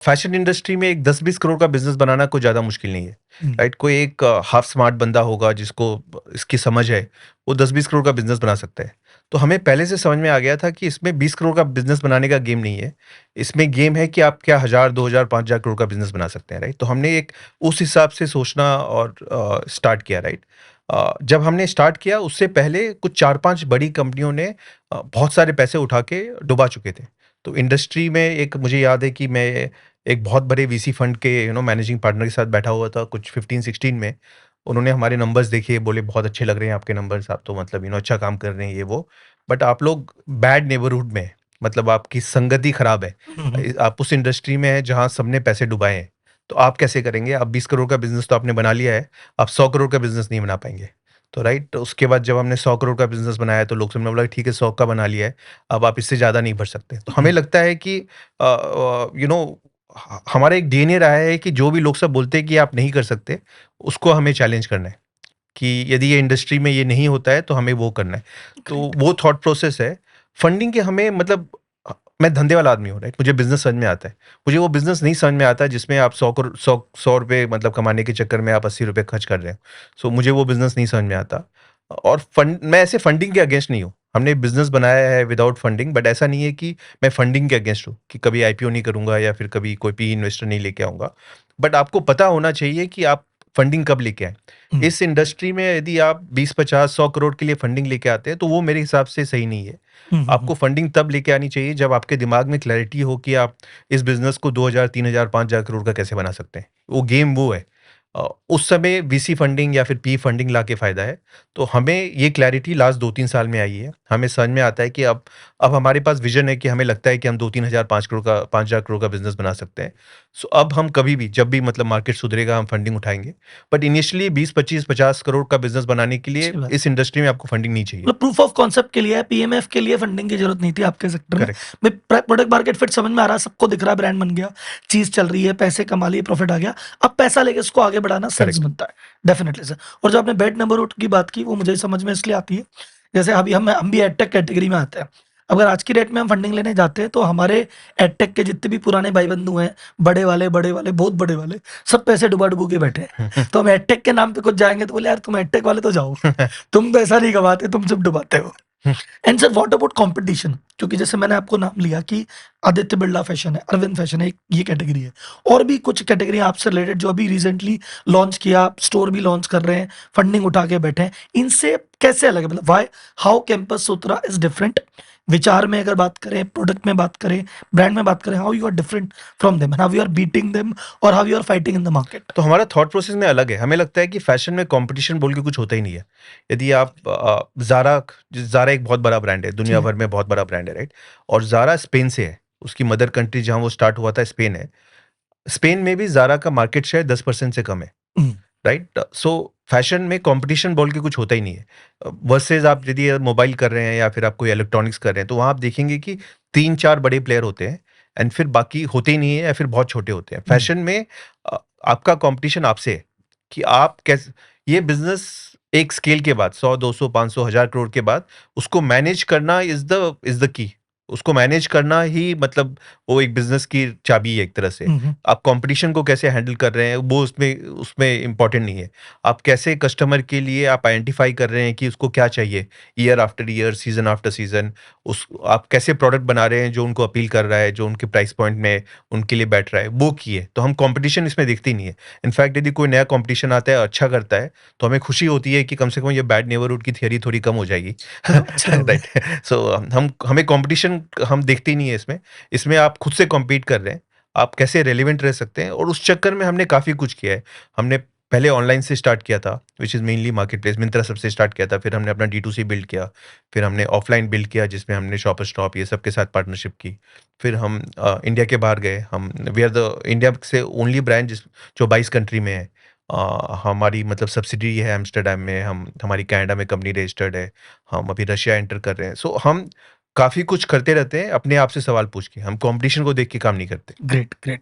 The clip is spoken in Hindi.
फैशन इंडस्ट्री में एक 10-20 करोड़ का बिज़नेस बनाना कोई ज़्यादा मुश्किल नहीं है, हुँ, राइट? कोई एक हाफ स्मार्ट बंदा होगा जिसको इसकी समझ है, वो 10-20 करोड़ का बिज़नेस बना सकता है। तो हमें पहले से समझ में आ गया था कि इसमें 20 करोड़ का बिज़नेस बनाने का गेम नहीं है। इसमें गेम है कि आप क्या 1000, 2000, 5000 करोड़ का बिज़नेस बना सकते हैं, राइट? तो हमने एक उस हिसाब से सोचना और स्टार्ट किया, राइट? जब हमने स्टार्ट किया उससे पहले कुछ 4-5 बड़ी कंपनियों ने बहुत सारे पैसे उठा के डुबा चुके थे। तो इंडस्ट्री में एक मुझे याद है कि मैं एक बहुत बड़े वीसी फंड के मैनेजिंग पार्टनर के साथ बैठा हुआ था कुछ 15-16 में। उन्होंने हमारे नंबर्स देखे, बोले बहुत अच्छे लग रहे हैं आपके नंबर्स, आप तो मतलब अच्छा काम कर रहे हैं ये वो। बट आप लोग बैड नेबरहुड में हैं, मतलब आपकी संगति खराब है। हुँ, हुँ। आप उस इंडस्ट्री में हैं जहाँ सबने पैसे डुबाए हैं। तो आप कैसे करेंगे? आप 20 करोड़ का बिज़नेस तो आपने बना लिया है, आप 100 करोड़ का बिज़नेस नहीं बना पाएँगे। तो राइट, उसके बाद जब हमने 100 करोड़ का बिज़नेस बनाया तो लोग सबने बोला ठीक है 100 का बना लिया है, अब आप इससे ज़्यादा नहीं बढ़ सकते। तो हमें हुँ, लगता है कि हमारा एक डीएनए रहा है कि जो भी लोग सब बोलते हैं कि आप नहीं कर सकते, उसको हमें चैलेंज करना है कि यदि ये इंडस्ट्री में ये नहीं होता है तो हमें वो करना है। तो ग्रेट। वो थॉट प्रोसेस है। फंडिंग के हमें मतलब मैं धंधे वाला आदमी हूँ, राइट? मुझे बिज़नेस समझ में आता है। मुझे वो बिज़नेस नहीं समझ में आता जिसमें आप 100 रुपए मतलब कमाने के चक्कर में आप 80 रुपए खर्च कर रहे हो। सो मुझे वो बिज़नेस नहीं समझ में आता। और फंड मैं ऐसे फंडिंग के अगेंस्ट नहीं हूँ। हमने बिज़नेस बनाया है विदाउट फंडिंग, बट ऐसा नहीं है कि मैं फंडिंग के अगेंस्ट हूँ कि कभी आईपीओ नहीं करूँगा या फिर कभी कोई पीई इन्वेस्टर नहीं लेके आऊँगा। बट आपको पता होना चाहिए कि आप फंडिंग कब लेके आएँ। हुँ, इस इंडस्ट्री में यदि आप 20, 50, 100 करोड़ के लिए फंडिंग लेके आते हैं, तो वो मेरे हिसाब से सही नहीं है। हुँ, हुँ, हुँ। आपको फंडिंग तब लेके आनी चाहिए जब आपके दिमाग में क्लैरिटी हो कि आप इस बिज़नेस को 2000, 3000, 5000 करोड़ का कैसे बना सकते हैं। वो गेम वो है। उस समय वीसी फंडिंग या फिर पी फंडिंग लाके फ़ायदा है। तो हमें ये क्लैरिटी लास्ट 2-3 साल में आई है। हमें समझ में आता है कि अब हमारे पास विज़न है कि हमें लगता है कि हम 2-3 हज़ार 5 करोड़ का 5000 करोड़ का बिज़नेस बना सकते हैं। सो अब हम कभी भी जब भी मतलब मार्केट सुधरेगा हम फंडिंग उठाएँगे। बट इनिशियली 20, 25, 50 करोड़ का बिज़नेस बनाने के लिए अच्छी बात इस है। इंडस्ट्री में आपको फंडिंग नहीं चाहिए। मतलब प्रूफ ऑफ कॉन्सेप्ट के लिए पीएमएफ के लिए फंडिंग की ज़रूरत नहीं थी आपके सेक्टर में। करेक्ट, भाई प्रोडक्ट मार्केट फिट समझ में आ रहा है, सबको दिख रहा है, ब्रांड बन गया, चीज़ चल रही है, पैसे कमा लिए, प्रॉफिट आ गया। अब पैसा लेके इसको आगे बढ़ाना सेंस करेक्ट। बनता है। Definitely sir. और जो आपने बेड नंबरहुड की बात की वो मुझे समझ में इसलिए आती है, जैसे अभी हम भी एडटेक कैटेगरी में आते हैं। अगर आज की डेट में हम फंडिंग लेने जाते हैं तो हमारे एडटेक के जितने भी पुराने भाई-बंधु हैं, बड़े वाले, बहुत बड़े वाले, सब पैसे डुबा-डुबू के बैठे हैं। तो हम एडटेक के नाम पे कुछ जाएँगे तो बोले यार तुम एडटेक वाले तो जाओ। तुम पैसा नहीं कमाते, तुम सिर्फ डुबाते हो। And sir what about competition? क्योंकि जैसे मैंने आपको नाम लिया कि आदित्य बिरला फैशन है, अरविंद फैशन है, एक ये कैटेगरी है। और भी कुछ कैटेगरी आपसे रिलेटेड जो अभी रिसेंटली लॉन्च किया, आप स्टोर भी लॉन्च कर रहे हैं, फंडिंग उठा के बैठे हैं। इनसे कैसे अलग है? मतलब why how campus Sutra is different? विचार में अगर बात करें, प्रोडक्ट में बात करें, ब्रांड में बात करें, how you are different from them and how you are beating them और how you are fighting in the market? तो हमारा थॉट प्रोसेस में अलग है। हमें लगता है कि फैशन में कॉम्पिटिशन बोल के कुछ होता ही नहीं है। यदि आप ज़ारा एक बहुत बड़ा ब्रांड है, दुनिया जी। भर में बहुत बड़ा ब्रांड है, राइट? और ज़ारा स्पेन से है। उसकी मदर कंट्री जहाँ वो स्टार्ट हुआ था स्पेन है। स्पेन में भी ज़ारा का मार्केट शेयर 10% से कम है, हुँ, राइट? सो फैशन में कॉम्पिटिशन बोल के कुछ होता ही नहीं है। वर्सेज़ आप यदि मोबाइल कर रहे हैं या फिर आप कोई इलेक्ट्रॉनिक्स कर रहे हैं, तो वहाँ आप देखेंगे कि 3-4 बड़े प्लेयर होते हैं एंड फिर बाकी होते ही नहीं है या फिर बहुत छोटे होते हैं। हुँ, फैशन में अ, आपका कॉम्पिटिशन आपसे है कि आप कैसे ये बिज़नेस एक स्केल के बाद 100, 200, 500, 1000 करोड़ के बाद उसको मैनेज करना इज़ द की। उसको मैनेज करना ही मतलब वो एक बिज़नेस की चाबी है एक तरह से। हुँ, हुँ। आप कंपटीशन को कैसे हैंडल कर रहे हैं वो उसमें उसमें इम्पोर्टेंट नहीं है। आप कैसे कस्टमर के लिए आप आइडेंटिफ़ाई कर रहे हैं कि उसको क्या चाहिए, year after year, season after season, उस आप कैसे प्रोडक्ट बना रहे हैं जो उनको अपील कर रहा है, जो उनके प्राइस पॉइंट में उनके लिए बैठ रहा है, वो की है। तो हम कंपटीशन इसमें देखते ही नहीं है। इनफैक्ट यदि कोई नया कंपटीशन आता है, अच्छा करता है, तो हमें खुशी होती है कि कम से कम ये बैड नेबरहुड की थियरी थोड़ी कम हो जाएगी। चलो अच्छा हो गया। राइट। सो हम हमें कंपटीशन हम देखते ही नहीं है इसमें। इसमें आप खुद से कॉम्पीट कर रहे हैं। आप कैसे रेलेवेंट रह सकते हैं और उस चक्कर में हमने काफ़ी कुछ किया है। हमने पहले ऑनलाइन से स्टार्ट किया था, which is mainly marketplace, Myntra सबसे स्टार्ट किया था। फिर हमने अपना डी2सी बिल्ड किया। फिर हमने ऑफलाइन बिल्ड किया जिसमें हमने शॉपर स्टॉप ये सब के साथ पार्टनरशिप की। फिर हम इंडिया के बाहर गए। हम वी आर द इंडिया से ओनली ब्रांड जो 22 कंट्री में है। हमारी मतलब सब्सिडियरी है एम्स्टर्डम में, हम हमारी कनाडा में कंपनी रजिस्टर्ड है। हम अभी रशिया एंटर कर रहे हैं। सो हम काफ़ी कुछ करते रहते हैं अपने आप से सवाल पूछ के। हम कॉम्पिटिशन को देख के काम नहीं करते। Great, great.